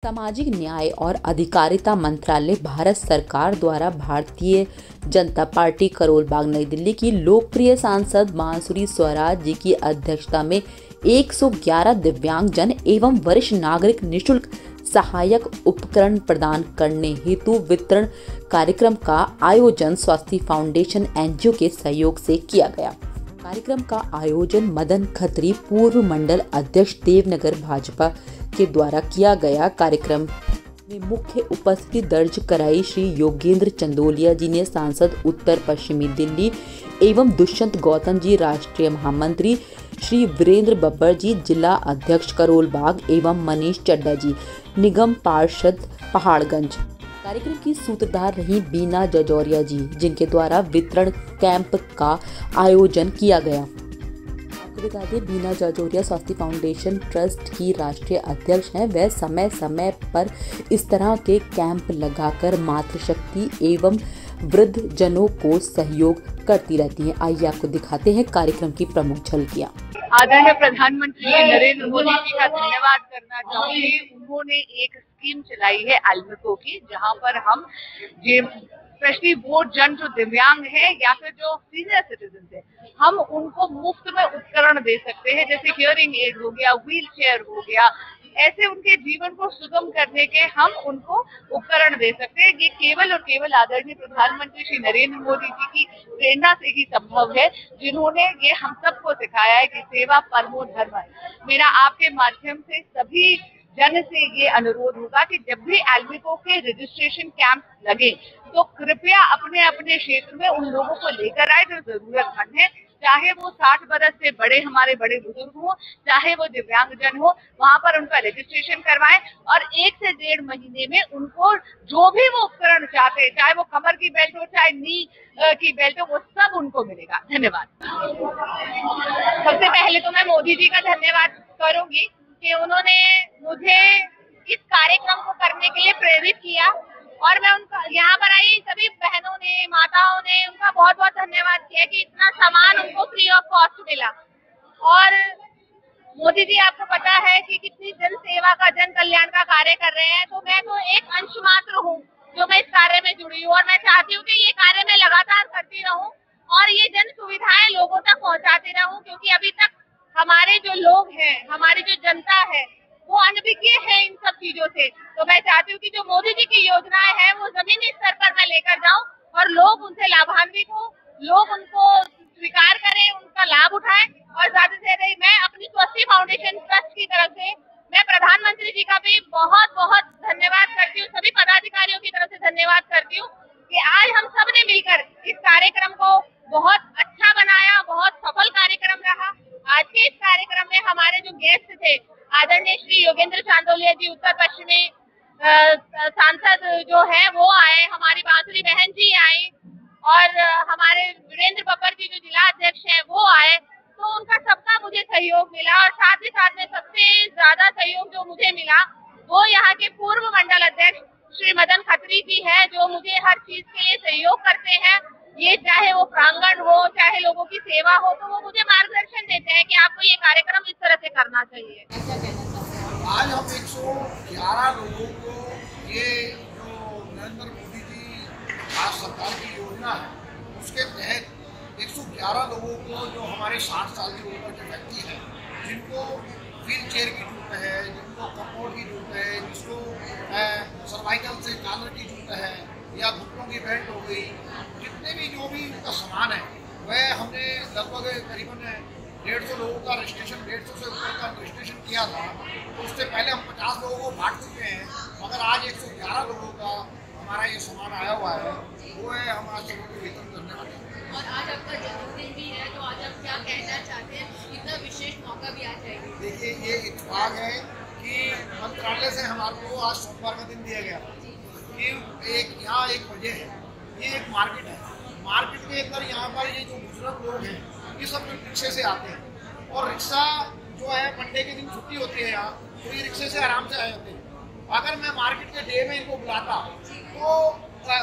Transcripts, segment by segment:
सामाजिक न्याय और अधिकारिता मंत्रालय भारत सरकार द्वारा भारतीय जनता पार्टी करोल बाग नई दिल्ली की लोकप्रिय सांसद बांसुरी स्वराज जी की अध्यक्षता में 111 दिव्यांग जन एवं वरिष्ठ नागरिक निःशुल्क सहायक उपकरण प्रदान करने हेतु वितरण कार्यक्रम का आयोजन स्वास्थ्य फाउंडेशन एनजीओ के सहयोग से किया गया। कार्यक्रम का आयोजन मदन खत्री पूर्व मंडल अध्यक्ष देवनगर भाजपा के द्वारा किया गया। कार्यक्रम में मुख्य उपस्थिति दर्ज कराई श्री योगेंद्र चंदोलिया जी ने सांसद उत्तर पश्चिमी दिल्ली एवं दुष्यंत गौतम जी राष्ट्रीय महामंत्री, श्री वीरेंद्र बब्बर जी जिला अध्यक्ष करोल बाग एवं मनीष चड्डा जी निगम पार्षद पहाड़गंज। कार्यक्रम की सूत्रधार रही बीना जजौरिया जी, जिनके द्वारा वितरण कैंप का आयोजन किया गया। आपको बता दें, बीना जजौरिया स्वास्थ्य फाउंडेशन ट्रस्ट की राष्ट्रीय अध्यक्ष हैं। वह समय समय पर इस तरह के कैंप लगाकर मातृशक्ति एवं वृद्ध जनों को सहयोग करती रहती हैं। आइए आपको दिखाते हैं कार्यक्रम की प्रमुख झलकियां। आदरणीय प्रधानमंत्री नरेंद्र मोदी जी का धन्यवाद करना चाहूंगी। उन्होंने एक स्कीम चलाई है एल्मिको की, जहां पर हम स्पेशली वो जन जो दिव्यांग है या फिर जो सीनियर सिटीजन है, हम उनको मुफ्त में उपकरण दे सकते हैं, जैसे हियरिंग एड हो गया, व्हील चेयर हो गया। ऐसे उनके जीवन को सुगम करने के हम उनको उपकरण दे सकते हैं। ये केवल और केवल आदरणीय प्रधानमंत्री श्री नरेंद्र मोदी जी की प्रेरणा से ही संभव है, जिन्होंने ये हम सबको सिखाया है कि सेवा परमो धर्म। मेरा आपके माध्यम से सभी जन से ये अनुरोध होगा कि जब भी एल्मिको के रजिस्ट्रेशन कैंप लगे तो कृपया अपने अपने क्षेत्र में उन लोगों को लेकर आए जो जरूरतमंद है, चाहे वो 60 बरस से बड़े हमारे बड़े बुजुर्ग हो, चाहे वो दिव्यांगजन हो, वहां पर उनका रजिस्ट्रेशन करवाएं और 1 से 1.5 महीने में उनको जो भी वो उपकरण चाहते हैं, चाहे वो कमर की बेल्ट हो, चाहे नी की बेल्ट हो, वो सब उनको मिलेगा। धन्यवाद। सबसे पहले तो मैं मोदी जी का धन्यवाद करूंगी कि उन्होंने मुझे इस कार्यक्रम को करने के लिए प्रेरित किया और मैं उनका यहाँ पर आई सभी बहनों ने, माताओं ने उनका बहुत बहुत धन्यवाद किया कि इतना सामान उनको फ्री ऑफ कॉस्ट मिला। और मोदी जी, आपको पता है कि कितनी जन सेवा का, जन कल्याण का कार्य कर रहे हैं, तो मैं तो एक अंश मात्र हूँ जो मैं इस कार्य में जुड़ी हूँ और मैं चाहती हूँ कि ये कार्य मैं लगातार करती रहूँ और ये जन सुविधाएं लोगों तक पहुँचाती रहूँ, क्योंकि अभी तक हमारे जो लोग हैं, हमारी जो जनता है, वो अनभिज्ञ है इन सब चीजों से। तो मैं चाहती हूँ कि जो मोदी जी की योजनाएं हैं वो जमीनी स्तर पर मैं लेकर जाऊं और लोग उनसे लाभान्वित हो, लोग उनको स्वीकार करें, उनका लाभ उठाएं। और ज्यादा से ज्यादा मैं अपनी स्वास्थ्य फाउंडेशन ट्रस्ट की तरफ से मैं प्रधानमंत्री जी का भी बहुत बहुत धन्यवाद करती हूँ, सभी पदाधिकारियों की तरफ से धन्यवाद करती हूँ कि आज हम सब ने मिलकर इस कार्यक्रम को बहुत अच्छा बनाया, बहुत सफल कार्यक्रम रहा। आज के इस कार्यक्रम में हमारे जो गेस्ट थे, आदरणीय श्री योगेंद्र चंदोलिया जी उत्तर पश्चिमी सांसद जो है वो आए, हमारी बांसुरी बहन जी आई और हमारे वीरेंद्र बब्बर जी जो जिला अध्यक्ष हैं वो आए। तो उनका सबका मुझे सहयोग मिला और साथ ही साथ में सबसे ज्यादा सहयोग जो मुझे मिला वो यहाँ के पूर्व मंडल अध्यक्ष श्री मदन खत्री जी है, जो मुझे हर चीज के लिए सहयोग करते हैं। ये चाहे वो प्रांगण हो, चाहे लोगों की सेवा हो, तो वो मुझे मार्गदर्शन देते हैं कि आपको ये कार्यक्रम इस तरह से करना चाहिए। आज हम 111 लोगों को ये जो नरेंद्र मोदी जी आज सरकार की योजना है उसके तहत 111 लोगों को, जो हमारे 60 साल की उम्र के व्यक्ति हैं, जिनको व्हील चेयर की जरूरत है, जिनको कपबोर्ड की जरूरत है, जिसको सर्वाइकल से कॉलर की जरूरत है या घुटनों की बेल्ट हो गई, जितने भी जो भी उनका सामान है वह हमने लगभग करीबन 150 लोगों का रजिस्ट्रेशन, 150 से ऊपर का रजिस्ट्रेशन किया था। तो उससे पहले हम 50 लोगों को बांट चुके हैं, मगर आज 111 लोगों का हमारा ये सामान आया हुआ है, वो है हम आज लोगों को वितरण करने वाले हैं। और आज आपका जन्मदिन भी है, तो आज आप क्या कहना चाहते हैं? इतना विशेष मौका भी आ जाएगा। देखिए, ये इत्तेफाक है कि मंत्रालय से हमारे को आज सोमवार का दिन दिया गया। यहाँ एक वजह है, ये एक मार्केट है, मार्केट के अंदर यहाँ पर ये जो बुजुर्ग लोग हैं ये सब रिक्शे से आते हैं और रिक्शा जो है मंडे के दिन छुट्टी होती है यहाँ, तो ये रिक्शे से आराम से आ जाते हैं। अगर मैं मार्केट के डे में इनको बुलाता तो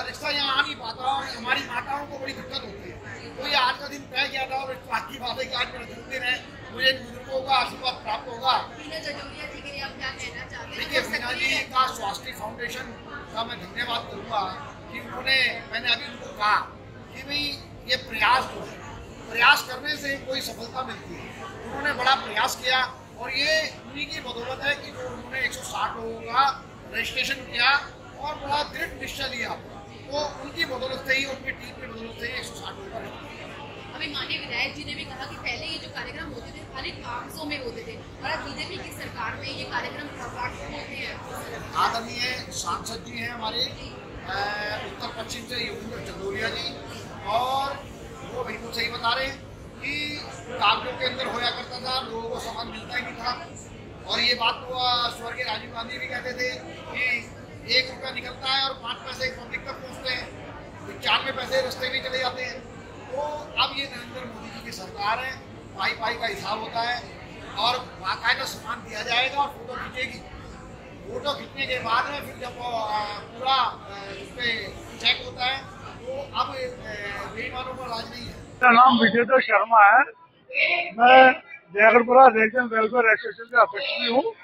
रिक्शा यहाँ आ नहीं पाता और हमारी माताओं को बड़ी दिक्कत होती है। तो ये आज का दिन तय किया था और बाकी बात है कि आज मेरा जन्मदिन है, मुझे इन बुजुर्गों का आशीर्वाद प्राप्त होगा। वीना जजोरिया जी के लिए आप क्या कहना चाहते हैं? देखिए, वीना जी का स्वास्थ्य फाउंडेशन का मैं धन्यवाद करूँगा कि उन्होंने, मैंने अभी उनको कहा कि भाई ये प्रयास जो है, प्रयास करने से कोई सफलता मिलती है। उन्होंने बड़ा प्रयास किया और ये उन्हीं की बदौलत है कि जो उन्होंने 160 लोगों का रजिस्ट्रेशन किया और बड़ा दृढ़ निश्चय लिया, तो उनकी बदौलत से ही, उनकी टीम की बदौलत से 160 लोगों का। अभी माननीय विधायक जी ने भी कहा कि पहले ये जो कार्यक्रम होते थे खाली कागजों में होते थे और अब बीजेपी की सरकार में ये कार्यक्रम होते हैं। आदरणीय सांसद जी हैं हमारे उत्तर पश्चिम से, योगेंद्र चंदोलिया जी, और वो बिल्कुल सही बता रहे हैं कि कागजों के अंदर होया करता था, लोगों को सामान मिलता ही नहीं था। और ये बात तो स्वर्गीय राजीव गांधी भी कहते थे कि 1 रुपया निकलता है और 5 पैसे पब्लिक तक पहुँचते हैं, 95 पैसे रास्ते भी चले जाते हैं। तो अब ये नरेंद्र मोदी जी की सरकार है, पाई पाई का हिसाब होता है और बाकायदा सामान दिया जाएगा और फोटो खींचेगी। फोटो खींचने के बाद में फिर जब पूरा उस पर चेक होता है तो अब बेईमानों का राज नहीं है। मेरा नाम विजेंद्र शर्मा है, मैं जयगढ़पुरा रीजनल वेलफेयर एसोसिएशन का अध्यक्ष भी हूँ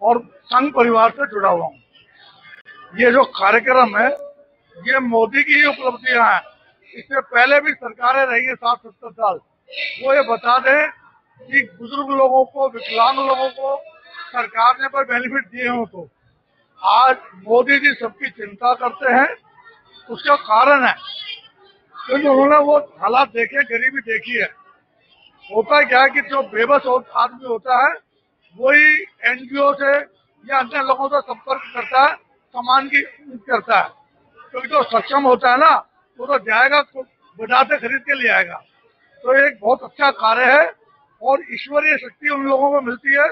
और संघ परिवार से जुड़ा हुआ हूँ। ये जो कार्यक्रम है ये मोदी की ही उपलब्धियां हैं। इससे पहले भी सरकारें रही है 60-70 साल। वो ये बता दें कि बुजुर्ग लोगों को, विकलांग लोगों को सरकार ने पर बेनिफिट दिए हो, तो आज मोदी जी सबकी चिंता करते हैं। उसका कारण है क्योंकि उन्होंने वो हालात देखे, गरीबी देखी है। होता क्या है कि जो बेबस आदमी होता है वही एनजीओ से या अन्य लोगों से संपर्क करता है, सामान की करता है। क्योंकि जो सक्षम होता है ना, वो तो जाएगा बाजार से खरीद के ले आएगा। तो ये एक बहुत अच्छा कार्य है और ईश्वरीय शक्ति उन लोगों को मिलती है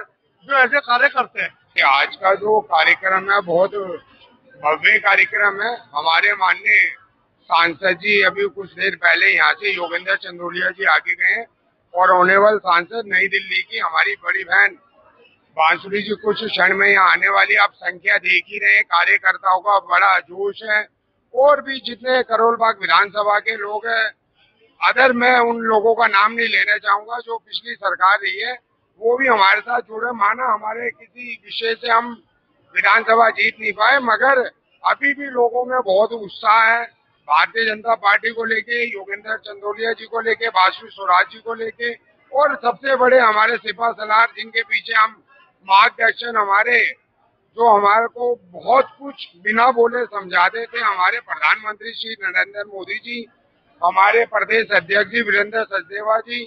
जो ऐसे कार्य करते हैं। आज का जो कार्यक्रम है बहुत भव्य कार्यक्रम है। हमारे माननीय सांसद जी अभी कुछ देर पहले यहाँ से योगेंद्र चंदोलिया जी आगे गए और ऑनरेबल सांसद नई दिल्ली की हमारी बड़ी बहन बांसुरी जी कुछ क्षण में यहाँ आने वाली। आप संख्या देख ही रहे हैं, कार्यकर्ताओं का बड़ा जोश है और भी जितने करोल बाग विधानसभा के लोग हैं। अदर मैं उन लोगों का नाम नहीं लेना चाहूंगा जो पिछली सरकार रही है, वो भी हमारे साथ जुड़े। माना हमारे किसी विषय से हम विधानसभा जीत नहीं पाए, मगर अभी भी लोगों में बहुत उत्साह है भारतीय जनता पार्टी को लेके, योगेंद्र चंदोलिया जी को लेके, बांसुरी स्वराज जी को लेके, और सबसे बड़े हमारे सिपा सलार जिनके पीछे हम मार्गदर्शन, हमारे जो हमारे को बहुत कुछ बिना बोले समझा देते, हमारे प्रधानमंत्री श्री नरेंद्र मोदी जी, हमारे प्रदेश अध्यक्ष जी वीरेंद्र सचदेवा जी,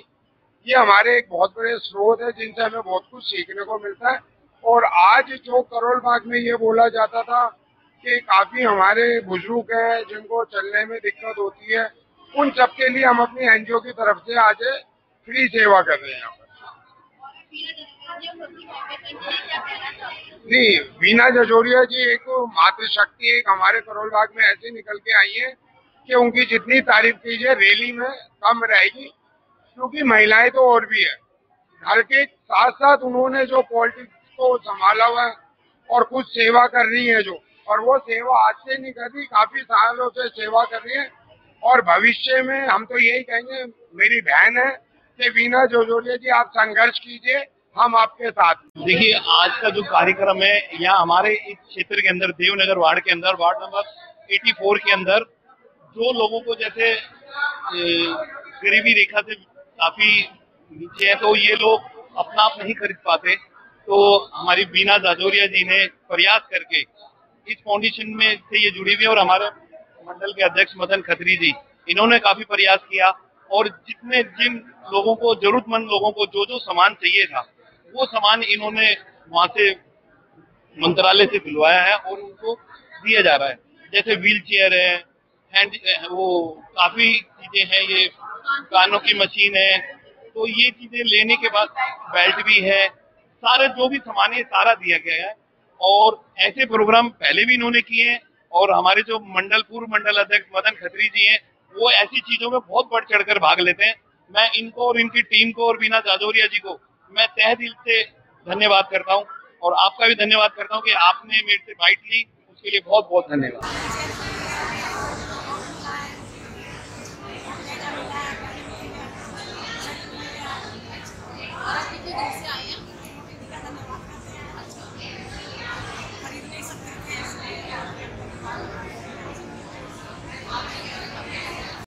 ये हमारे एक बहुत बड़े स्रोत है जिनसे हमें बहुत कुछ सीखने को मिलता है। और आज जो करोल बाग में ये बोला जाता था कि काफी हमारे बुजुर्ग हैं जिनको चलने में दिक्कत होती है, उन सब के लिए हम अपनी एनजीओ की तरफ से आज फ्री सेवा कर रहे हैं। नहीं, वीना जजोरिया जी एक मातृशक्ति एक हमारे करोल बाग में ऐसे निकल के आई है कि उनकी जितनी तारीफ कीजिए रैली में कम रहेगी, क्योंकि महिलाएं तो और भी है। घर के साथ साथ उन्होंने जो पॉलिटिक्स को संभाला हुआ है और कुछ सेवा कर रही है जो, और वो सेवा आज से नहीं कर रही, काफी सालों से सेवा कर रही है। और भविष्य में हम तो यही कहेंगे, मेरी बहन है कि वीना जजोरिया जी आप संघर्ष कीजिए, हम आपके साथ। देखिए, आज का जो कार्यक्रम है यहाँ हमारे इस क्षेत्र के अंदर, देवनगर वार्ड के अंदर, वार्ड नंबर 84 के अंदर, जो लोगों को जैसे गरीबी रेखा से काफी नीचे है, तो ये लोग अपना आप नहीं खरीद पाते, तो हमारी वीना जजोरिया जी ने प्रयास करके इस फाउंडेशन में से ये जुड़ी हुई है। और हमारे मंडल के अध्यक्ष मदन खत्री जी, इन्होंने काफी प्रयास किया और जिन लोगों को, जरूरतमंद लोगों को जो जो सामान चाहिए था वो सामान इन्होंने वहां से मंत्रालय से दिलवाया है और उनको दिया जा रहा है। जैसे व्हील चेयर है, वो काफी चीजें हैं, ये कानों की मशीन है, तो ये चीजें लेने के बाद बेल्ट भी है, सारे जो भी सामान है सारा दिया गया है। और ऐसे प्रोग्राम पहले भी इन्होंने किए हैं और हमारे जो पूर्व मंडल अध्यक्ष मदन खत्री जी हैं, वो ऐसी चीजों में बहुत बढ़ चढ़कर भाग लेते हैं। मैं इनको और इनकी टीम को और वीना जजोरिया जी को मैं तहे दिल से धन्यवाद करता हूं और आपका भी धन्यवाद करता हूं कि आपने मेरे से बाइट ली, उसके लिए बहुत बहुत धन्यवाद। और आप कितने दिन से आए हैं? खरीद नहीं सकते थे इसलिए